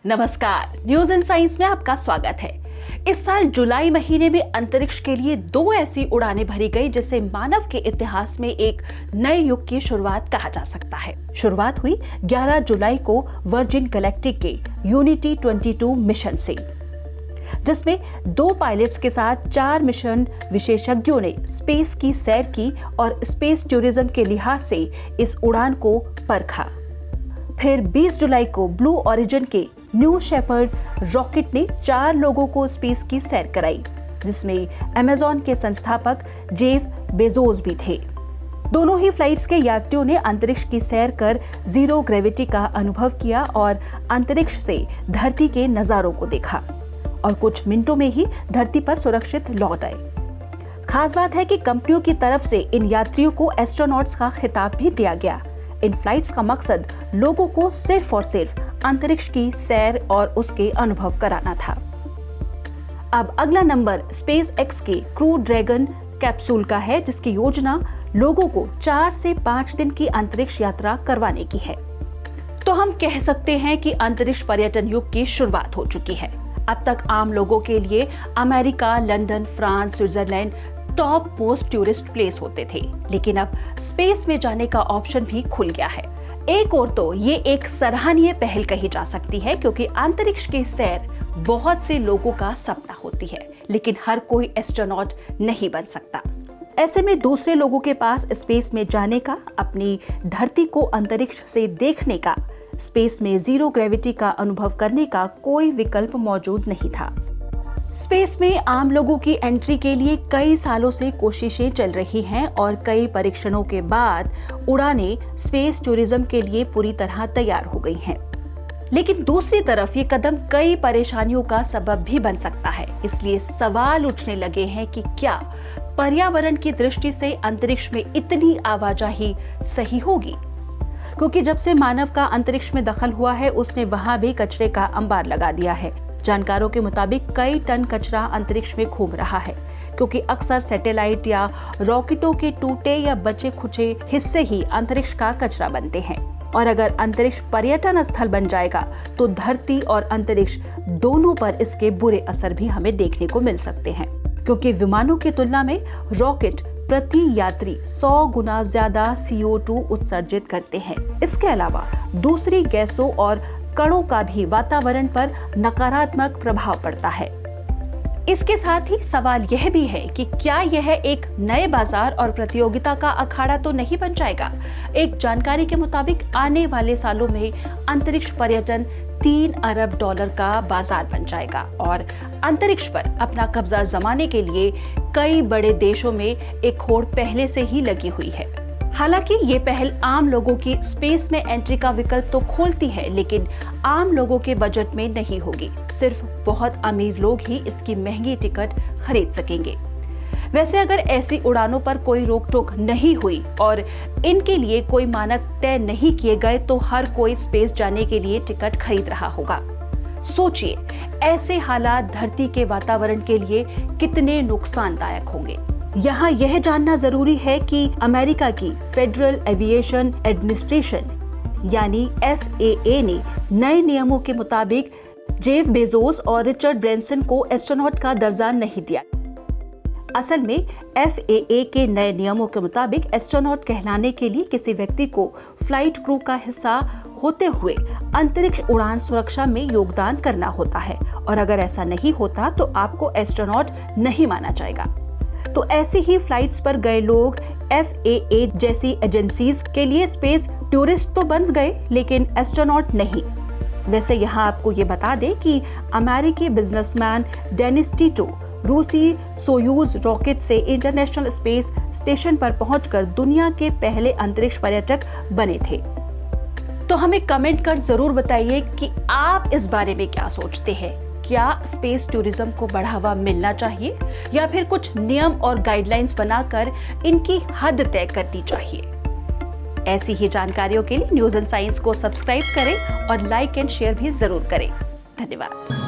नमस्कार, news and science में आपका स्वागत है। इस साल जुलाई महीने में अंतरिक्ष के लिए 2 ऐसी उड़ानें भरी गई जिसे मानव के इतिहास में एक नए युग की शुरुआत कहा जा सकता है। शुरुआत हुई 11 जुलाई को वर्जिन गैलेक्टिक के यूनिटी 22 मिशन से, जिसमें 2 पायलट्स के साथ 4 मिशन विशेषज्ञों ने स्पेस की सैर की और स्पेस टूरिज्म के लिहाज से इस उड़ान को परखा। फिर 20 जुलाई को ब्लू ओरिजिन के न्यू शेपर्ड रॉकेट ने 4 लोगों को स्पेस की सैर कराई, जिसमें अमेज़न के संस्थापक जेफ बेजोस भी थे। दोनों ही फ्लाइट्स के यात्रियों ने अंतरिक्ष की सैर कर जीरो ग्रेविटी का अनुभव किया और अंतरिक्ष से धरती के नजारों को देखा और कुछ मिनटों में ही धरती पर सुरक्षित लौट आए। खास बात है कि कंपनियों की तरफ से इन यात्रियों को एस्ट्रोनॉट्स का खिताब भी दिया गया। इन फ्लाइट्स का मकसद लोगों को सिर्फ और सिर्फ अंतरिक्ष की सैर और उसके अनुभव कराना था। अब अगला नंबर स्पेस एक्स के क्रू ड्रैगन कैप्सूल का है, जिसकी योजना लोगों को 4 से 5 दिन की अंतरिक्ष यात्रा करवाने की है। तो हम कह सकते हैं कि अंतरिक्ष पर्यटन युग की शुरुआत हो चुकी है। अब तक आम लोगों के लिए America, London, France, Switzerland top most tourist place होते थे, लेकिन अब स्पेस में जाने का ऑप्शन भी खुल गया है। एक और तो ये एक सराहनीय पहल कही जा सकती है, क्योंकि अंतरिक्ष की सैर बहुत से लोगों का सपना होती है, लेकिन हर कोई एस्ट्रोनॉट नहीं बन सकता। ऐसे में दूसरे लोगों के पास स्पेस में जाने का, अपनी धरती को अंतरिक्ष से देखने का, स्पेस में जीरो ग्रेविटी का अनुभव करने का कोई विकल्प मौजूद नहीं था। स्पेस में आम लोगों की एंट्री के लिए कई सालों से कोशिशें चल रही हैं और कई परीक्षणों के बाद उड़ानें स्पेस टूरिज्म के लिए पूरी तरह तैयार हो गई हैं। लेकिन दूसरी तरफ ये कदम कई परेशानियों का सबब भी बन सकता है। इसलिए सवाल उठने लगे हैं कि क्या पर्यावरण की दृष्टि से अंतरिक्ष में इतनी आवाजाही सही होगी? क्योंकि जब से मानव का अंतरिक्ष में दखल हुआ है, उसने वहां भी कचरे का अंबार लगा दिया है। जानकारों के मुताबिक कई टन कचरा अंतरिक्ष में घूम रहा है, क्योंकि अक्सर सैटेलाइट या रॉकेटों के टूटे या बचे खुचे हिस्से ही अंतरिक्ष का कचरा बनते हैं। और अगर अंतरिक्ष पर्यटन स्थल बन जाएगा तो धरती और अंतरिक्ष दोनों पर इसके बुरे असर भी हमें देखने को मिल सकते हैं, क्योंकि विमानों की तुलना में रॉकेट प्रति यात्री 100 गुना ज्यादा CO2 उत्सर्जित करते हैं। इसके अलावा दूसरी गैसों और कणों का भी वातावरण पर नकारात्मक प्रभाव पड़ता है। इसके साथ ही सवाल यह भी है कि क्या यह एक नए बाजार और प्रतियोगिता का अखाड़ा तो नहीं बन जाएगा? एक जानकारी के मुताबिक आने वाले सालों में अंतरिक्ष पर्यटन $3 अरब का बाजार बन जाएगा और अंतरिक्ष पर अपना कब्जा जमाने के लिए कई बड़े देशों में एक होड़ पहले से ही लगी हुई है। हालांकि ये पहल आम लोगों की स्पेस में एंट्री का विकल्प तो खोलती है, लेकिन आम लोगों के बजट में नहीं होगी। सिर्फ बहुत अमीर लोग ही इसकी महंगी टिकट खरीद सकेंगे। वैसे अगर ऐसी उड़ानों पर कोई रोक टोक नहीं हुई और इनके लिए कोई मानक तय नहीं किए गए तो हर कोई स्पेस जाने के लिए टिकट खरीद रहा होगा। सोचिए, ऐसे हालात धरती के वातावरण के लिए कितने नुकसानदायक होंगे। यहाँ यह जानना जरूरी है कि अमेरिका की फेडरल एविएशन एडमिनिस्ट्रेशन यानी FAA ने नए नियमों के मुताबिक जेफ बेजोस और रिचर्ड ब्रैंसन को एस्ट्रोनॉट का दर्जा नहीं दिया। असल में FAA के नए नियमों के मुताबिक एस्ट्रोनॉट कहलाने के लिए किसी व्यक्ति को फ्लाइट क्रू का हिस्सा होते हुए अंतरिक्ष उड़ान सुरक्षा में योगदान करना होता है, और अगर ऐसा नहीं होता तो आपको एस्ट्रोनॉट नहीं माना जाएगा। तो ऐसी ही फ्लाइट्स पर गए लोग FAA जैसी एजेंसीज के लिए स्पेस टूरिस्ट तो बन गए, लेकिन एस्ट्रोनॉट नहीं। वैसे यहाँ आपको ये बता दें कि अमेरिकी बिजनेसमैन डेनिस टिटो रूसी सोयूज रॉकेट से इंटरनेशनल स्पेस स्टेशन पर पहुंचकर दुनिया के पहले अंतरिक्ष पर्यटक बने थे। तो हमें कमेंट कर जरूर बताइए कि आप इस बारे में क्या सोचते हैं। क्या स्पेस टूरिज्म को बढ़ावा मिलना चाहिए या फिर कुछ नियम और गाइडलाइंस बनाकर इनकी हद तय करनी चाहिए? ऐसी ही जानकारियों के लिए न्यूज एंड साइंस को सब्सक्राइब करें और लाइक एंड शेयर भी जरूर करें। धन्यवाद।